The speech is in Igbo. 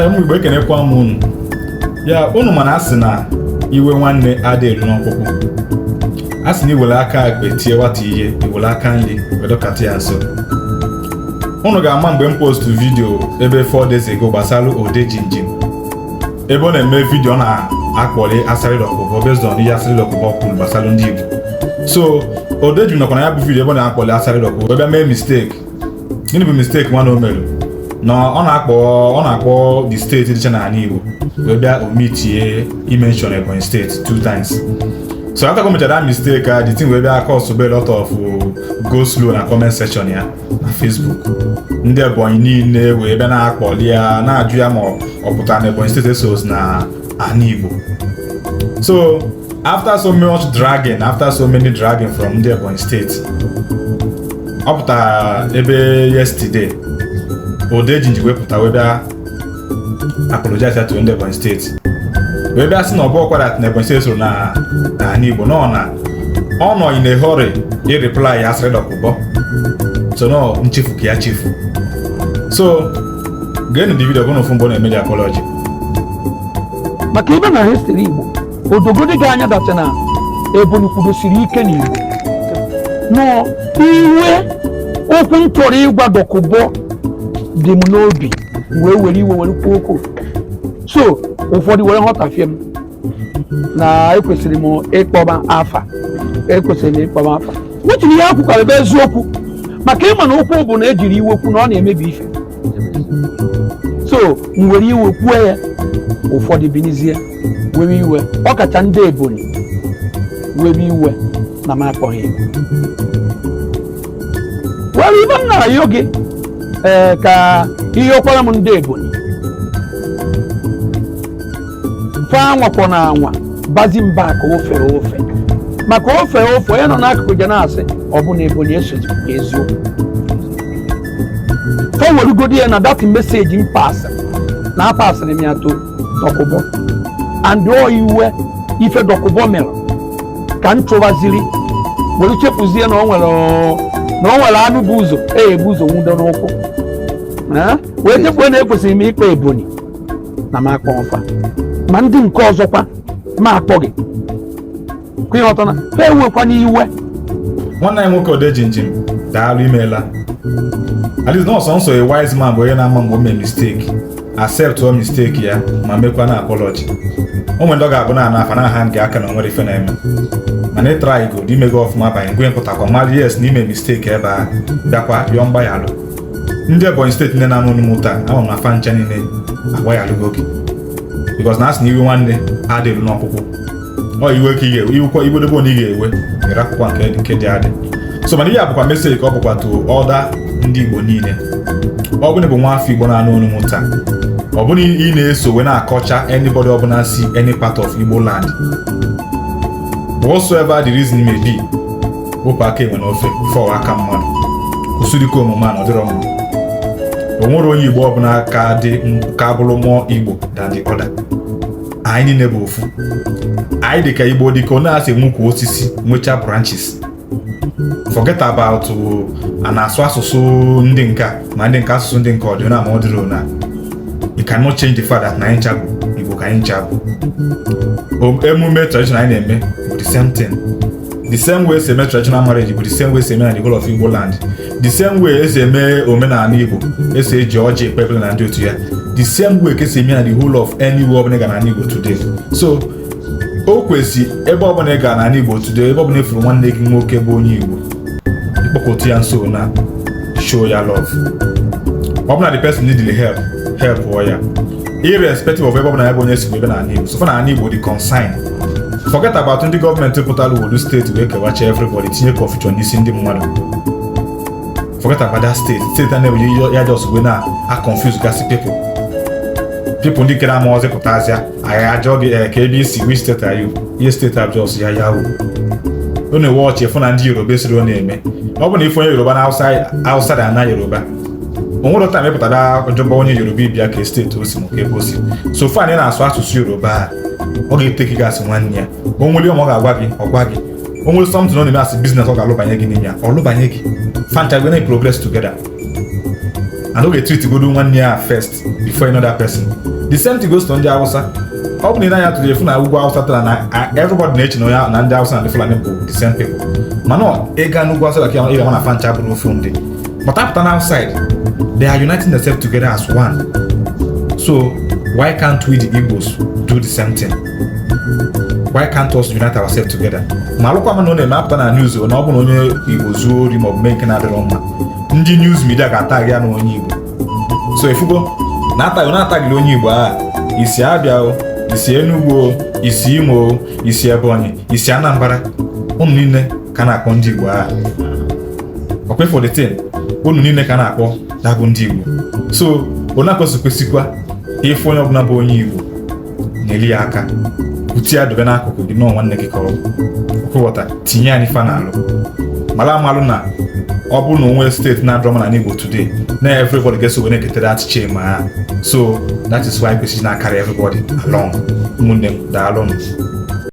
mgbe ekenekwa m unu ya unu mana asị na iwe nwanne adị elu n'ọkpụkpụ asị na iwere aka akpe tie nwata ihe iwere aka nri wedokata ya nso unu ga-ama mgbe m postu vidio ebe 4 days ago gbasara Odejinjin ebe ọ na-eme vidio na-akpọli asarịrị ọkụkọ based on ihe asarịrị ọkụkọ kwuru gbasara ndị Igbo. So Odejinjin nọkwa na ya bụ vidio ebe ọ na-akpọli asarịrị ọkụkọ ebe mee mistake. Gịnị bụ mistake nwana o mere? Na ọ na-akpọ the steeti dịcha n'ala Igbo wee bịa omitie imention Ebonyi steeti 2 times. So after committed that mistake, the thing wee bịa cause a lot of go slow na comment section ya na Facebook. Ndị Ebonyi niile wee bịa na-akpọli ya na-ajụ ya ma ọ pụtara na Ebonyi steeti esos na ala Igbo. So after so many dragging from ndị Ebonyi steeti, ọ pụtara ebe yesterday Odejinjin wepụta wee bịa apologize to ndị Ebonyi steeti wee bịa sị na ọ bụ ọkwara na Ebonyi steeti so na ala Igbo ọ nọ in a hurry reply ya asịrị dọkụbọ so no nchefu ka ya chefu. So geenụ the video gụnụ mgbe ọ na-eme the apology maka ibe na history Igbo odogodi ga-anya dacha na Ebonyi kwudosiri ike n'Igbo nọ iwe okwu m chọrọ ịgwa dọkụbọ dị m n'obi wee were iwe were kwuo okwu. So ụfọdụ were nghọtafie m na ekwesịrị m ịkpọba afa nwetiri ihe akwụkwara ebe eziokwu maka ịma na okwu bụ na ejiri iwe kwu na ọ na-emebi ife. So m were iwe kwuo ya ụfọdụ binizie were iwe ọkacha ndị Ebonyi were iwe na m akpọghị were ibe m nara ya oge ka ihe ọkwara m ndị Ebonyi fa nwakọ na anwa bazi mba ka ofe maka ofe onye nọ n'akụkụ ya na-asị ọ bụ na Ebonyi esozi eziokwu fa werugodi ya na dati meseji m na apasịrị m ya to dọkụbọ and iwe ife dọkụbọ mere ka m chụbaziri were chefuzie na o nwere anụ bụ ụzọ ebu ụzọ nwudo n'ụkwụ wee chefuo na ekwesịrị m ikpe Ebonyi na m akpọ ọfa ma ndị nke ọzọkwa ma akpọ gị ka ihe ọtọ na ha ewekwa n'iwe. Nwanne anyị nwoke Odejinjin daalụ imeela. At least not so a wise man bụ onye na-ama mgbe o mee mistake accept all mistake ya ma mekwa na apology. O nwere ndị ọ ga-abụ na afa na aha nke aka na nwere ife na-eme mana ịtara igo dị imego ọfụma banye gwe mpụtakwa mmadụ yes n'ime mistake ebe a bịakwa yọọ mgbaghara. Ndị Ebonyi steeti nne na-anụ n'ụmụ taa ama m afa ncha niile agbaghalụgo gị because na asị na iwe nwanne adịrụ n'ọkpụkpụ ọ iwe ka iwe dobe onye ị ga-ewe nyere akwụkwọ nke dị adị. So mana ihe a bụkwa meseji ka ọ bụkwa to ọda ndị Igbo niile ọ bụrụ bụ nwa afọ Igbo na-anụ n'ụmụ taa ọ bụrụ ị na-eso wee na-akọcha anybody ọbụla si any part of Igbo land whatsoever the reason may be wepụ aka enwe n'ofe fọwa aka mmadụ kwụsịrịka omume a na ọdịrọ mma. O nwere onye Igbo ọbụla ka bụrụ mmụọ Igbo than the other. Anyị niile bụ ofu. Anyị dị ka Igbo dị ka ọ na-asị nwukwu osisi nwechaa branches. Forget about a na-asụ asụsụ ndị nka ma ndị nka asụsụ ndị nka ọ dị na ma ọ dịrị na you cannot change the fact that na anyị ncha bụ Igbo ka anyị ncha bụ. Emume traditional anyị na-eme bụ the same thing. The same way esi eme traditional marriage bụ the same way esi eme na the whole of Igbo land. The same way esi eme omenala Igbo esi eji ọjị ekpekpe na ndị otu ya. The same way ka esi eme na the whole of anywhere ọbụla ga na Igbo today. So o kwesị ebe ọbụla ga na Igbo today ebe ọbụla efuru nwanne gị nwoke bụ onye Igbo ịkpọkọta ya nso na show ya love. Ọbụla the person need the help or ya irrespective of ebe ọbụla ya bụ onye si ebe na Igbo. So far na Igbo the consign. Forget about ndị gọọmenti pụtara Obodo steeti wee kewacha everybody tinye confusion n'isi ndị mmadụ. Forget about that state na-ewe ya just wee na-confuse gasị people ndị kere ama ọzọ pụtazịa anyị ajọ gị ka ebe isi which state are you ihe steeti abjọs ya yahu ọ na-ewe ọchị fụ na ndị Yoruba esiri ọ na-eme ọ bụ na ife onye Yoruba na outside ana Yoruba o nwere ọta mepụtara ọjọba onye Yoruba ibia ka steeti o si ma ka ebe o si so far na ị na-asụ asụsụ Yoruba ọ ga-eteki gasị nwanne ya o nwere ọ ga-agwa gị ọgwa gị o nwere something ọ na-eme asị business ọ ga-alụbanye gị n'ime ya ọ lụbanye gị fanta we na progress together. and oge treat go do one year first before another person. The same thing goes to ndị Hausa. Ọ bụ na ya tụrụ efu na ugwu Hausa tara na everybody na-eche na ya na ndị Hausa na ndị Fulani bụ the same people. Mana ịga n'ugwu Hausa like ị ga na fancha bụrụ ofu ndị. But after outside, they are uniting themselves together as one. So why can't we the Igbos do the same thing? Why can't us unite ourselves together? Ma alụkwa m na ọ na-eme apụta na news na ọ bụ na onye Igbo zuo ori ma ọ bụ mee nke na-adịrọ mma, ndị news media ga-atag ya na onye Igbo. So ifugo na-atagịrị onye Igbo isi Abịa o, isi Enugu o, isi Imo o, isi Ebonyi, isi Anambra, unu niile ka na-akpọ ndị Igbo okwe for the thing, unu niile ka na-akpọ dabụ ndị Igbo. So ona kwesịkwa ịfụ onye ọbụla bụ onye Igbo na-eli ya aka uti ya dobe n'akụkụ gị nọọ nwanne gị ka ọ kwụwọta tinye ya n'ife na-alụ mara amalụ na ọ bụrụ na onwe steeti na-adọrọ mana n'Igbo today na everybody ga-eso wee na-eketara achịcha ma ha. So that is why kwesịrị na-akarị everybody along. Ụmụnne m daalụ m.